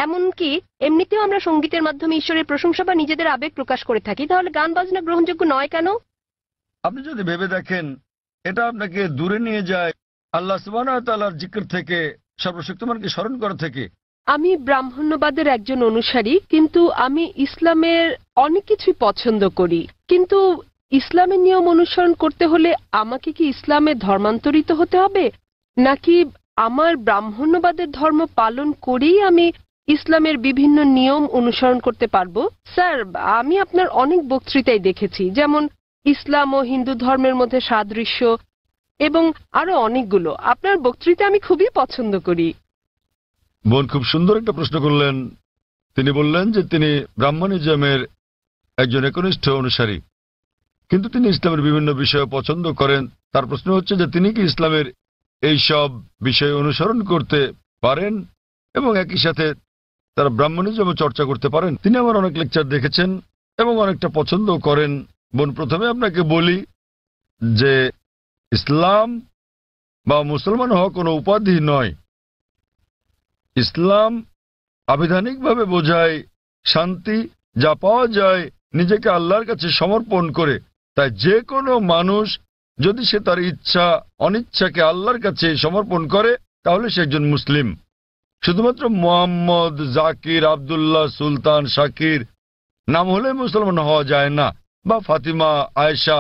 এমনকি এমনিতেও আমরা সঙ্গীতের মাধ্যমে ঈশ্বরের প্রশংসা বা নিজেদের আবেগ প্রকাশ করে থাকি, তাহলে গান বাজনা গ্রহণযোগ্য নয় কেন? আপনি যদি ভেবে দেখেন, এটা আপনাকে দূরে নিয়ে যায় আল্লাহ সুবহানাহু ওয়া তাআলার জিকির থেকে, সর্বশক্তিমানকে স্মরণ করা থেকে। আমি ব্রাহ্মণ্যবাদের একজন অনুসারী, কিন্তু আমি ইসলামের অনেক কিছুই পছন্দ করি। কিন্তু ইসলামের নিয়ম অনুসরণ করতে হলে আমাকে কি ইসলামে ধর্মান্তরিত হতে হবে, নাকি আমার ব্রাহ্মণ্যবাদের ধর্ম পালন করেই আমি ইসলামের বিভিন্ন নিয়ম অনুসরণ করতে পারবো? স্যার, আমি আপনার অনেক বক্তৃতাই দেখেছি, যেমন ইসলাম ও হিন্দু ধর্মের মধ্যে সাদৃশ্য এবং আরো অনেকগুলো। আপনার বক্তৃতা আমি খুবই পছন্দ করি। বোন খুব সুন্দর একটা প্রশ্ন করলেন। তিনি বললেন যে তিনি ব্রাহ্মণিজমের একজন একনিষ্ঠ অনুসারী, কিন্তু তিনি ইসলামের বিভিন্ন বিষয় পছন্দ করেন। তার প্রশ্ন হচ্ছে যে তিনি কি ইসলামের এই সব বিষয় অনুসরণ করতে পারেন এবং একই সাথে তারা ব্রাহ্মণিজমে চর্চা করতে পারেন। তিনি আমার অনেক লেকচার দেখেছেন এবং অনেকটা পছন্দ করেন। বোন, প্রথমে আপনাকে বলি যে ইসলাম বা মুসলমান হওয়া কোনো উপাধি নয়। ইসলাম আবিধানিকভাবে বোঝায় শান্তি, যা পাওয়া যায় নিজেকে আল্লাহর কাছে সমর্পণ করে। তাই যে কোনো মানুষ যদি সে তার ইচ্ছা অনিচ্ছাকে আল্লাহর কাছে সমর্পণ করে, তাহলে সে একজন মুসলিম। শুধুমাত্র মোহাম্মদ, জাকির, আবদুল্লাহ, সুলতান, শাকির নাম হলে মুসলমান হওয়া যায় না, বা ফাতিমা, আয়েশা,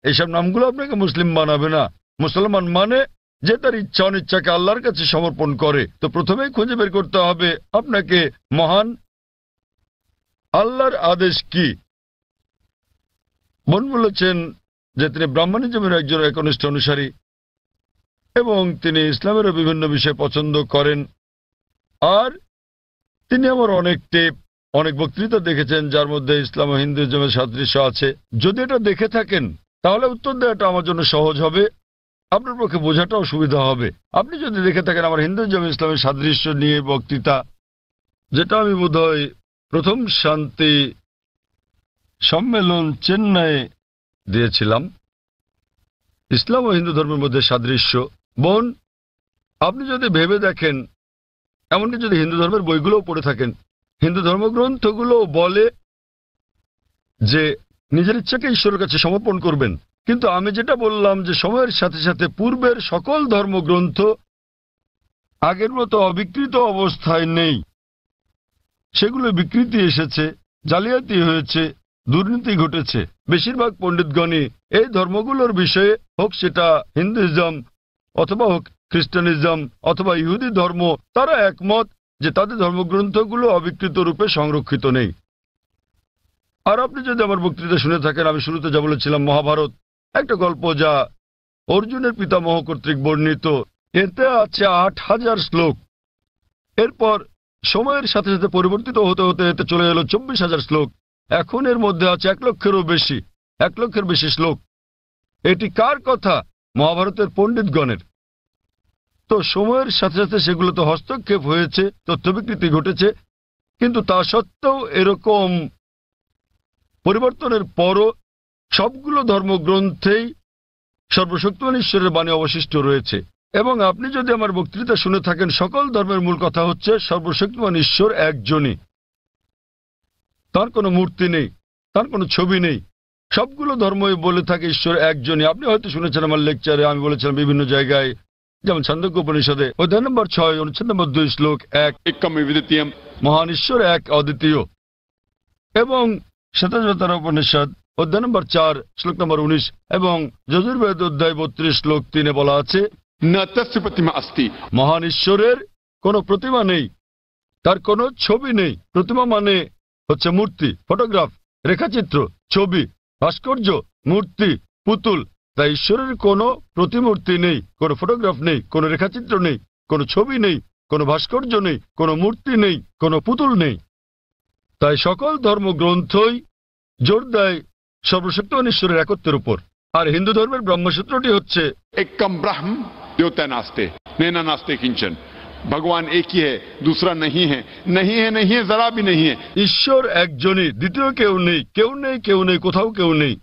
এইসব নামগুলো আপনাকে মুসলিম বানাবে না। মুসলমান মানে যে তার ইচ্ছা অনিচ্ছাকে আল্লাহর কাছে সমর্পণ করে। তো প্রথমেই খুঁজে বের করতে হবে আপনাকে মহান আল্লাহর আদেশ কি। বোন বলেছেন যে তিনি ব্রাহ্মণিজমের একজন একনিষ্ঠ অনুসারী এবং তিনি ইসলামেরও বিভিন্ন বিষয় পছন্দ করেন। আর তিনি আমার অনেক বক্তৃতা দেখেছেন, যার মধ্যে ইসলাম ও হিন্দুইজমের সাদৃশ্য আছে। যদি এটা দেখে থাকেন তাহলে উত্তর দেওয়াটা আমার জন্য সহজ হবে, আপনার পক্ষে বোঝাটাও সুবিধা হবে। আপনি যদি দেখে থাকেন আমার হিন্দুইজম ইসলামের সাদৃশ্য নিয়ে বক্তৃতা, যেটা আমি বোধহয় প্রথম শান্তি সম্মেলন চেন্নাইয়ে দিয়েছিলাম, ইসলাম ও হিন্দু ধর্মের মধ্যে সাদৃশ্য। বোন, আপনি যদি ভেবে দেখেন, এমনকি যদি হিন্দু ধর্মের বইগুলোও পড়ে থাকেন, হিন্দু ধর্মগ্রন্থগুলো বলে যে নিজের ইচ্ছাকে ঈশ্বরের কাছে সমর্পণ করবেন। কিন্তু আমি যেটা বললাম যে সময়ের সাথে সাথে পূর্বের সকল ধর্মগ্রন্থ আগের মতো অবিকৃত অবস্থায় নেই। সেগুলো বিকৃতি এসেছে, জালিয়াতি হয়েছে, দুর্নীতি ঘটেছে। বেশিরভাগ পণ্ডিতগণই এই ধর্মগুলোর বিষয়ে, হোক সেটা হিন্দুইজম অথবা হোক খ্রিস্টানিজম অথবা ইহুদি ধর্ম, তারা একমত যে তাদের ধর্মগ্রন্থগুলো অবিকৃত রূপে সংরক্ষিত নেই। আর আপনি যদি আমার বক্তৃতা শুনে থাকেন, আমি শুরুতে যা বলেছিলাম, মহাভারত একটা গল্প যা অর্জুনের পিতামহ কর্তৃক বর্ণিত। এতে আছে ৮,০০০ শ্লোক। এরপর সময়ের সাথে সাথে পরিবর্তিত হতে হতে এতে চলে এলো ২৪,০০০ শ্লোক। এখন এর মধ্যে আছে ১,০০,০০০ বেশি শ্লোক। এটি কার কথা? মহাভারতের পণ্ডিতগণের। তো সময়ের সাথে সাথে সেগুলোতে হস্তক্ষেপ হয়েছে, তথ্য বিকৃতি ঘটেছে, কিন্তু তা সত্ত্বেও এরকম পরিবর্তনের পরও সবগুলো ধর্মগ্রন্থেই সর্বশক্তিমান ঈশ্বরের বাণী অবশিষ্ট রয়েছে। এবং আপনি যদি আমার বক্তৃতা শুনে থাকেন, সকল ধর্মের মূল কথা হচ্ছে সর্বশক্তিমান ঈশ্বর একজনই। তার কোনো মূর্তি নেই, তার কোনো ছবি নেই। সবগুলো ধর্মই বলে থাকে ঈশ্বর একজনই। আপনি হয়তো শুনেছেন আমার লেকচারে আমি বলেছিলাম বিভিন্ন জায়গায়, যেমন ছান্দোক্য উপনিষদে অধ্যায় নম্বর 6 অনুচ্ছেদ নম্বর 2 শ্লোক 1, মহান ঈশ্বর এক, অদ্বিতীয়। এবং শ্বেতাবতার উপনিষদ অধ্যায় নম্বর 4 শ্লোক নম্বর 19 এবং যজুর্বেদ অধ্যায় 32 শ্লোক 3 বলা আছে, মহান ঈশ্বরের কোনো প্রতিমা নেই, তার কোনো ছবি নেই। প্রতিমা মানে হচ্ছে মূর্তি, ফটোগ্রাফ, রেখাচিত্র, ছবি, ভাস্কর্য, মূর্তি, পুতুল। তাই ঈশ্বরের কোনো প্রতিমূর্তি নেই, কোনো ফটোগ্রাফ নেই, কোনো রেখাচিত্র নেই, কোনো ছবি নেই, কোনো ভাস্কর্য নেই, কোনো মূর্তি নেই, কোনো পুতুল নেই। তাই সকল ধর্মগ্রন্থই জোর দেয় সর্বশক্তিমান ঈশ্বরের একত্বের উপর। আর হিন্দু ধর্মের ব্রহ্মসূত্রটি হচ্ছে एकम ब्रह्म द्योतय नास्ते नैना नास्ते किंचन। भगवान एक ही है, दूसरा नहीं है, नहीं है, नहीं है, जरा भी नहीं है। ঈশ্বর একজনই, দ্বিতীয় কেউ নেই, কেউ নেই, কেউ নেই, কোথাও কেউ নেই।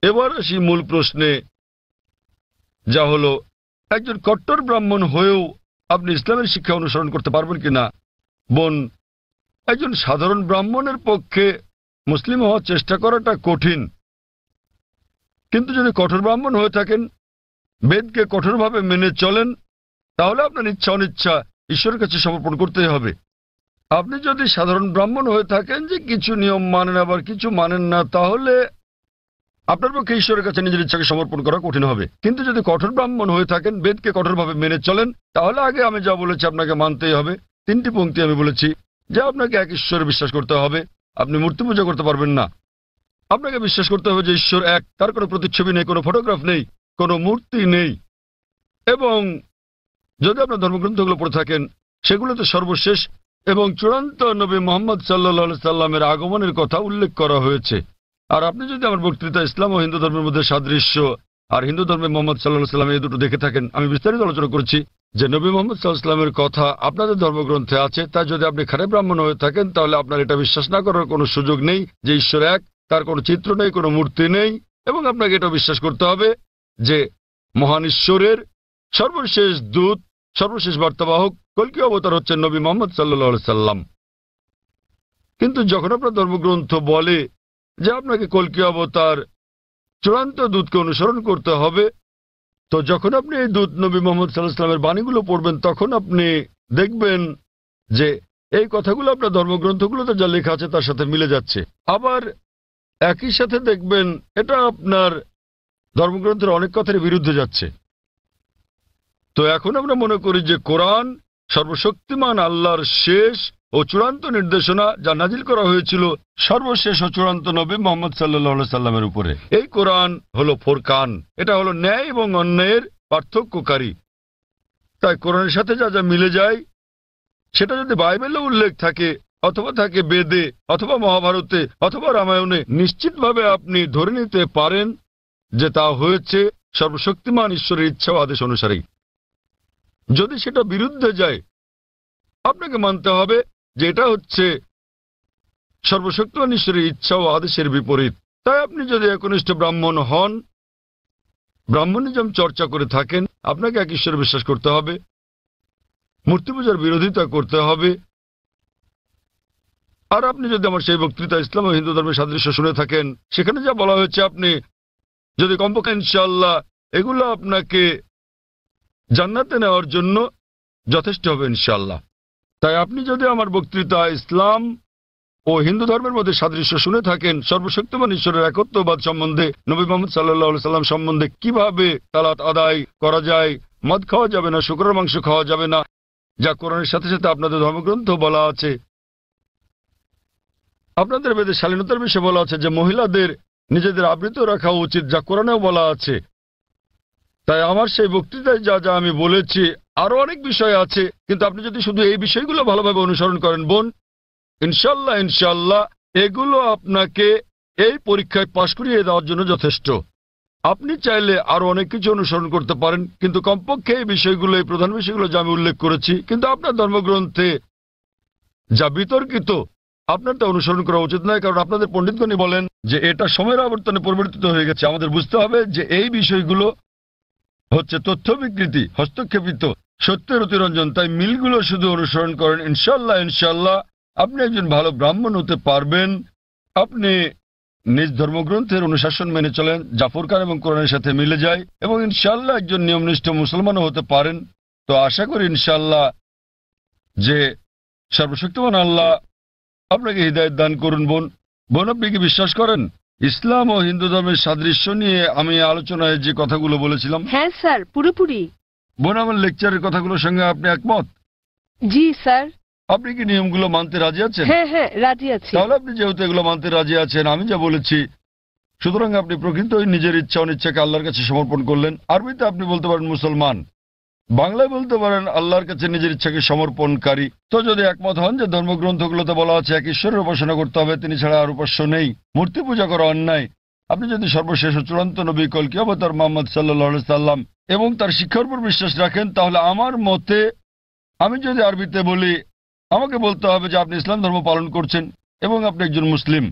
এবার আসি মূল প্রশ্নে, যা হলো একজন কট্টর ব্রাহ্মণ হয়েও আপনি ইসলামের শিক্ষা অনুসরণ করতে পারবেন কিনা। বোন, একজন সাধারণ ব্রাহ্মণের পক্ষে মুসলিম হওয়ার চেষ্টা করাটা কঠিন, কিন্তু যদি কঠোর ব্রাহ্মণ হয়ে থাকেন, বেদকে কঠোরভাবে মেনে চলেন, তাহলে আপনার ইচ্ছা অনিচ্ছা ঈশ্বরের কাছে সমর্পণ করতেই হবে। আপনি যদি সাধারণ ব্রাহ্মণ হয়ে থাকেন যে কিছু নিয়ম মানেন আবার কিছু মানেন না, তাহলে আপনার পক্ষে ঈশ্বরের কাছে নিজের ইচ্ছাকে সমর্পণ করা কঠিন হবে। কিন্তু যদি কঠোর ব্রাহ্মণ হয়ে থাকেন, বেদকে কঠোরভাবে মেনে চলেন, তাহলে আগে আমি যা বলেছি আপনাকে মানতেই হবে। 3টি পংক্তি আমি বলেছি যে আপনাকে এক ঈশ্বরে বিশ্বাস করতে হবে, আপনি মূর্তি পূজা করতে পারবেন না। আপনাকে বিশ্বাস করতে হবে যে ঈশ্বর এক, তার কোনো প্রতিচ্ছবি নেই, কোনো ফটোগ্রাফ নেই, কোনো মূর্তি নেই। এবং যদি আপনার ধর্মগ্রন্থগুলো পড়ে থাকেন, সেগুলোতে সর্বশেষ এবং চূড়ান্ত নবী মুহাম্মদ সাল্লাল্লাহু সাল্লামের আগমনের কথা উল্লেখ করা হয়েছে। আর আপনি যদি আমার বক্তৃতা ইসলাম ও হিন্দু ধর্মের মধ্যে সাদৃশ্য আর হিন্দু ধর্মে মোহাম্মদ সাল্লাল্লাহু সাল্লাম এই দুটো দেখে থাকেন, আমি বিস্তারিত আলোচনা করেছি যে নবী মোহাম্মদ সাল্লাল্লাহু সাল্লামের কথা আপনাদের ধর্মগ্রন্থে আছে। তাই যদি আপনি খারাপ ব্রাহ্মণ হয়ে থাকেন, তাহলে আপনার এটা বিশ্বাস না করার কোনো সুযোগ নেই যে ঈশ্বর এক, তার কোনো চিত্র নেই, কোনো মূর্তি নেই। এবং আপনাকে এটা বিশ্বাস করতে হবে যে মহান ঈশ্বরের সর্বশেষ দূত, সর্বশেষ বার্তাবাহক কল্কি অবতার হচ্ছেন নবী মুহাম্মদ সাল্লাল্লাহু সাল্লাম। কিন্তু যখন আপনার ধর্মগ্রন্থ বলে যে আপনাকে কল্কি অবতার চূড়ান্ত দূতকে অনুসরণ করতে হবে, তো যখন আপনি এই দূত নবী মুহাম্মদ সাল্লাল্লাহু আলাইহি ওয়াসাল্লামের বাণীগুলো পড়বেন, তখন আপনি দেখবেন যে এই কথাগুলো আপনার ধর্মগ্রন্থগুলোতে যা লেখা আছে তার সাথে মিলে যাচ্ছে। আবার একই সাথে দেখবেন এটা আপনার ধর্মগ্রন্থের অনেক কথার বিরুদ্ধে যাচ্ছে। তো এখন আমরা মনে করি যে কোরআন সর্বশক্তিমান আল্লাহর শেষ ও চূড়ান্ত নির্দেশনা, যা নাজিল করা হয়েছিল সর্বশেষ ও চূড়ান্ত নবী মুহাম্মদ সাল্লাল্লাহু আলাইহি সাল্লামের উপরে। এই কোরআন হলো ফোরকান, এটা হলো ন্যায় এবং অন্যায়ের পার্থক্যকারী। তাই কোরআনের সাথে যা যা মিলে যায়, সেটা যদি বাইবেলে উল্লেখ থাকে অথবা থাকে বেদে অথবা মহাভারতে অথবা রামায়ণে, নিশ্চিতভাবে আপনি ধরে নিতে পারেন যে তা হয়েছে সর্বশক্তিমান ঈশ্বরের ইচ্ছা ও আদেশ অনুসারেই। যদি সেটা বিরুদ্ধে যায়, আপনাকে মানতে হবে যে এটা হচ্ছে সর্বশক্তিমান ঈশ্বরের ইচ্ছা ও আদেশের বিপরীত। তাই আপনি যদি একনিষ্ঠ ব্রাহ্মণ হন, ব্রাহ্মণিজম চর্চা করে থাকেন, আপনাকে এক ঈশ্বরে বিশ্বাস করতে হবে, মূর্তি পূজার বিরোধিতা করতে হবে। আর আপনি যদি আমার সেই বক্তৃতা ইসলাম ও হিন্দু ধর্মের সাদৃশ্য শুনে থাকেন, সেখানে যা বলা হয়েছে, আপনি যদি কমপক্ষে ইনশাআল্লাহ এগুলো আপনাকে জান্নাতে নেওয়ার জন্য যথেষ্ট হবে ইনশাআল্লাহ। তাই আপনি যদি আমার বক্তৃতা ইসলাম ও হিন্দু ধর্মের মধ্যে সাদৃশ্য শুনে থাকেন, সর্বশক্তিমান ঈশ্বরের একত্ববাদ সম্বন্ধে, নবী মুহাম্মদ সাল্লাল্লাহু আলাইহি সাল্লাম সম্বন্ধে, কিভাবে সালাত আদায় করা যায়, মদ খাওয়া যাবে না, শুকরের মাংস খাওয়া যাবে না, যা কোরআনের সাথে সাথে আপনাদের ধর্মগ্রন্থ বলা আছে, আপনাদের বেদে শালীনতার বিষয়ে বলা আছে যে মহিলাদের নিজেদের আবৃত রাখা উচিত, যা কোরআনেও বলা আছে। তাই আমার সেই বক্তৃতায় যা যা আমি বলেছি, আরো অনেক বিষয় আছে, কিন্তু আপনি যদি শুধু এই বিষয়গুলো ভালোভাবে অনুসরণ করেন বোন, ইনশাল্লাহ ইনশাল্লাহ এগুলো আপনাকে এই পরীক্ষায় পাশ করিয়ে দেওয়ার জন্য যথেষ্ট। আপনি চাইলে আরো অনেক কিছু অনুসরণ করতে পারেন, কিন্তু কমপক্ষে এই বিষয়গুলো, এই প্রধান বিষয়গুলো যা আমি উল্লেখ করেছি, কিন্তু আপনার ধর্মগ্রন্থে যা বিতর্কিত, আপনার তা অনুসরণ করা উচিত নয়। কারণ আপনাদের পণ্ডিতগণই বলেন যে এটা সময়ের আবর্তনে পরিবর্তিত হয়ে গেছে। আমাদের বুঝতে হবে যে এই বিষয়গুলো হচ্ছে তথ্য বিকৃতি, হস্তক্ষেপিত, সত্যের অতিরঞ্জন। তাই মিলগুলো শুধু অনুসরণ করেন, ইনশাল্লাহ ইনশাল্লাহ আপনি একজন ভালো ব্রাহ্মণ হতে পারবেন। আপনি নিজ ধর্মগ্রন্থের অনুশাসন মেনে চলেন, জাফর খান এবং কোরআনের সাথে মিলে যায়, এবং ইনশাল্লাহ একজন নিয়মনিষ্ঠ মুসলমানও হতে পারেন। তো আশা করি ইনশাল্লাহ যে সর্বশক্তিমান আল্লাহ আপনাকে হিদায়াত দান করুন। বোন, আপনি কি বিশ্বাস করেন ইসলাম ও হিন্দু ধর্মের সাদৃশ্য নিয়ে আমি আলোচনায় যে কথাগুলো বলেছিলাম? হ্যাঁ স্যার, পুরোপুরি। বোন, আমার লেকচারের কথাগুলোর সঙ্গে আপনি একমত? জি স্যার। আপনি কি নিয়মগুলো মানতে রাজি আছেন? হ্যাঁ হ্যাঁ, রাজি আছি। তাহলে আপনি যেহেতু এগুলো মানতে রাজি আছেন, আমি যা বলেছি, সুতরাং আপনি প্রকৃতই নিজের ইচ্ছা অনিচ্ছাকে আল্লাহর কাছে সমর্পণ করলেন। আরবিতে আপনি বলতে পারেন মুসলমান, বাংলায় বলতে পারেন আল্লাহর কাছে নিজের ইচ্ছাকে সমর্পণকারী। তো যদি একমত হন যে ধর্মগ্রন্থগুলোতে বলা আছে এক ঈশ্বরের উপাসনা করতে হবে, তিনি ছাড়া আর উপাস্য নেই, মূর্তি পূজা করা অন্যায়, আপনি যদি সর্বশেষ ও চূড়ান্ত নবী কল্কি অবতার মুহাম্মদ সাল্লাল্লাহু আলাইহি সাল্লাম এবং তার শিক্ষার উপর বিশ্বাস রাখেন, তাহলে আমার মতে, আমি যদি আরবিতে বলি, আমাকে বলতে হবে যে আপনি ইসলাম ধর্ম পালন করছেন এবং আপনি একজন মুসলিম।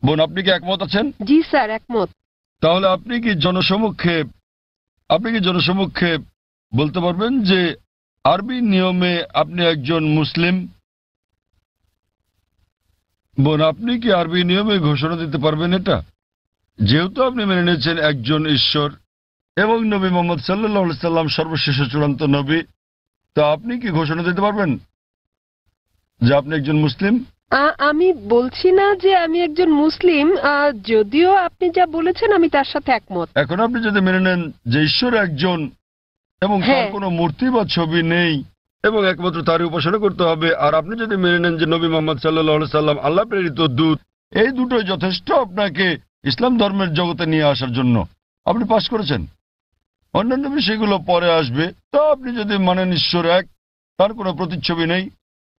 বোন, আপনি কি একমত আছেন? জি স্যার, একমত। তাহলে আপনি কি জনসমক্ষে বলতে পারবেন যে আরবি নিয়মে আপনি একজন মুসলিম? বোন, আপনি কি আরবি নিয়মে ঘোষণা দিতে পারবেন এটা? যেহেতু আপনি মেনে নিয়েছেন একজন ঈশ্বর এবং নবী মোহাম্মদ সাল্লাল্লাহু আলাইহি সাল্লাম সর্বশেষ চূড়ান্ত নবী, তো আপনি কি ঘোষণা দিতে পারবেন যে আপনি একজন মুসলিম? আমি বলছি না যে আমি একজন মুসলিম, যদিও আপনি যা বলেছেন আমি তার সাথে একমত। এখন আপনি যদি মেনে নেন যে ঈশ্বর একজন এবং তার হ্যাঁ। কোনো মূর্তি বা ছবি নেই এবং একমাত্র তারই উপাসনা করতে হবে, আর আপনি যদি মেনে নেন যে নবী মোহাম্মদ সাল্লাল্লাহু আলাইহি সাল্লাম আল্লাহ প্রেরিত দূত, এই দুটোই যথেষ্ট আপনাকে ইসলাম ধর্মের জগতে নিয়ে আসার জন্য, আপনি পাশ করেছেন। অন্যান্য বিষয়গুলো পরে আসবে। তো আপনি যদি মানেন ঈশ্বর এক, তার কোনো প্রতিচ্ছবি নেই,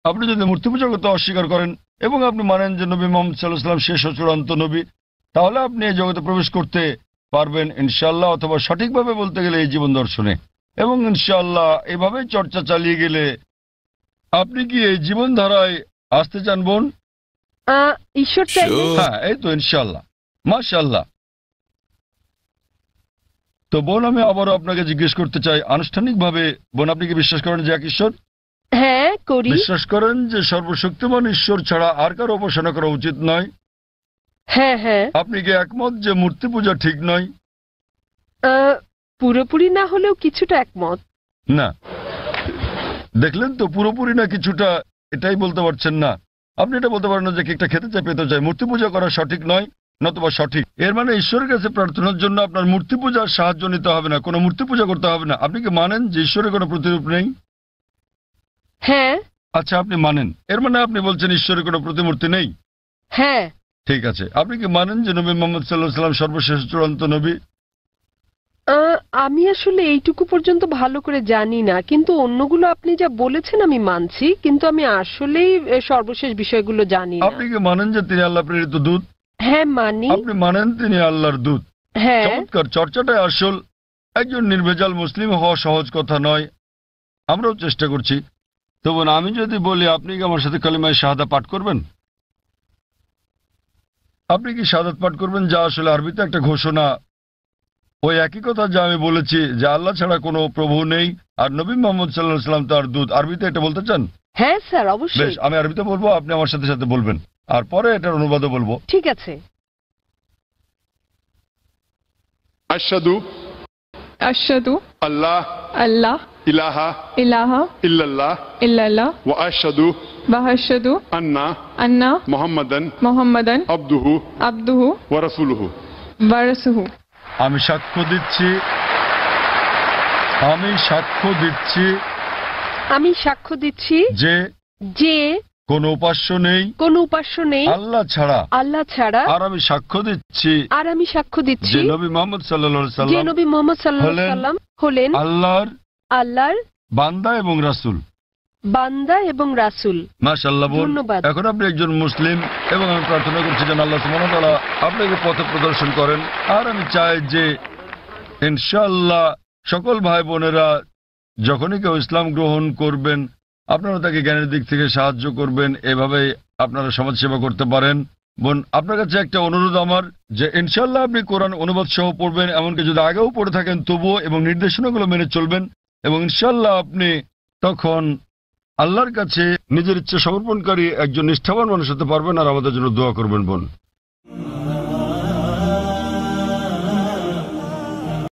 আপনি যদি মূর্তি পূজা করতে অস্বীকার করেন এবং আপনি মানেন যে নবী মোহাম্মদ সাল্লাল্লাহু আলাইহি সাল্লাম শেষ ও চূড়ান্ত নবী, তাহলে আপনি এই জগতে প্রবেশ করতে পারবেন ইনশাআল্লাহ, অথবা সঠিকভাবে বলতে গেলে এই জীবন দর্শনে। এবং ইনশাআল্লাহ এভাবে চর্চা চালিয়ে গেলে আপনি কি এই জীবনধারায় আসতে চান বোন? ঈশ্বর চাইলে। হ্যাঁ, এই তো ইনশাআল্লাহ, মাশাআল্লাহ। তো বোন, আমি আবারও আপনাকে জিজ্ঞেস করতে চাই আনুষ্ঠানিকভাবে, বোন, আপনি কি বিশ্বাস করেন যে এক ঈশ্বর? হ্যাঁ, করি। বিশ্বাস করেন যে সর্বশক্তিমান ঈশ্বর ছাড়া আর কারো উপাসনা করা উচিত নয়? হ্যাঁ হ্যাঁ। আপনি কি একমত যে মূর্তি পূজা ঠিক নয়? পুরোপুরি না হলেও কিছুটা একমত। না, দেখলেন তো, পুরোপুরি না কিছুটা, এটাই বলতে পারছেন না। আপনি এটা বলতে পারেন না যে কেকটা খেতে চাই, পেতে চাই। মূর্তি পূজা করা সঠিক নয়, নতুবা সঠিক। এর মানে ঈশ্বরের কাছে প্রার্থনার জন্য আপনার মূর্তি পূজার সাহায্য নিতে হবে না, কোনো মূর্তি পূজা করতে হবে না। আপনি কি মানেন যে ঈশ্বরের কোনো প্রতিরূপ নেই? হ্যাঁ। আচ্ছা, আপনি মানেন, এর মানে আপনি বলছেন ঈশ্বরের কোনো প্রতিমূর্তি নেই? হ্যাঁ। ঠিক আছে। আপনি কি মানেন যে নবী মোহাম্মদ সাল্লাল্লাহু আলাইহি সাল্লাম সর্বশেষ চূড়ান্ত নবী? আমি আসলে এইটুকু পর্যন্ত ভালো করে জানি না, কিন্তু অন্যগুলো আপনি যা বলেছেন আমি মানছি, কিন্তু আমি আসলেই সর্বশেষ বিষয়গুলো জানি না। আপনি কি মানেন যে তিনি আল্লাহ প্রেরিত দূত? হ্যাঁ, মানি। আপনি মানেন তিনি আল্লাহর দূত? হ্যাঁ। চমৎকার, চর্চাটাই আসল। একজন নির্ভেজাল মুসলিম হওয়া সহজ কথা নয়, আমরাও চেষ্টা করছি। তো বোন, আমি যদি বলি আপনি কি আমার সাথে কালিমায়ে শাহাদা পাঠ করবেন? আপনি কি শাহাদাত পাঠ করবেন, যা আসলে আরবিতে একটা ঘোষণা, ওই একই কথা যা আমি বলেছি যে আল্লাহ ছাড়া কোনো প্রভু নেই আর নবী মোহাম্মদ সাল্লাল্লাহু আলাইহি সাল্লাম তার দূত? আরবিতে এটা বলতে চান? হ্যাঁ স্যার, বেশ, অবশ্যই। আমি আরবিতে বলবো, আপনি আমার সাথে সাথে বলবেন, আর পরে এটার অনুবাদও বলবো। ঠিক আছে। अशहदु अशहदु अल्लाह अल्लाह इलाहा इलाहा इल्लल्लाह इल्लल्लाह व अशहदु व अशहदु अन्ना अन्ना मुहम्मदन मुहम्मदन अब्दुहु अब्दुहु व रसूलुहु। व रसूलुहु। আমি সাক্ষ্য দিচ্ছি আমি সাক্ষ্য দিচ্ছি যে যে কোনো উপাস্য নেই কোনো উপাস্য নেই আল্লাহ ছাড়া, আর আমি সাক্ষ্য দিচ্ছি যে নবী মোহাম্মদ সাল্লাল্লাহু আলাইহি যে সাল্লাম নবী মোহাম্মদ সাল্লাল্লাহু আলাইহি সাল্লাম হলেন আল্লাহর বান্দা এবং রাসূল। মাশাআল্লাহ বোন, ধন্যবাদ। এখন আপনি একজন মুসলিম এবং আমি প্রার্থনা করছি যেন আল্লাহ সুবহানাহু ওয়া তাআলা আপনাকে পথ প্রদর্শন করেন। আর আমি চাই যে ইনশাআল্লাহ সকল ভাই বোনেরা যখনই কেউ ইসলাম গ্রহণ করবেন, আপনারা তাকে জ্ঞানের দিক থেকে সাহায্য করবেন, এভাবে আপনারা সমাজসেবা করতে পারেন। বোন, আপনার কাছে একটা অনুরোধ আমার, যে ইনশাআল্লাহ আপনি কোরআন অনুবাদ সহ পড়বেন, এমনকি যদি আগেও পড়ে থাকেন তবুও, এবং নির্দেশনাগুলো মেনে চলবেন, এবং ইনশাআল্লাহ আপনি তখন আল্লাহর কাছে নিজের ইচ্ছা সমর্পণকারী একজন নিষ্ঠাবান মানুষ হতে পারবেন। আর আমাদের জন্য দোয়া করবেন বোন।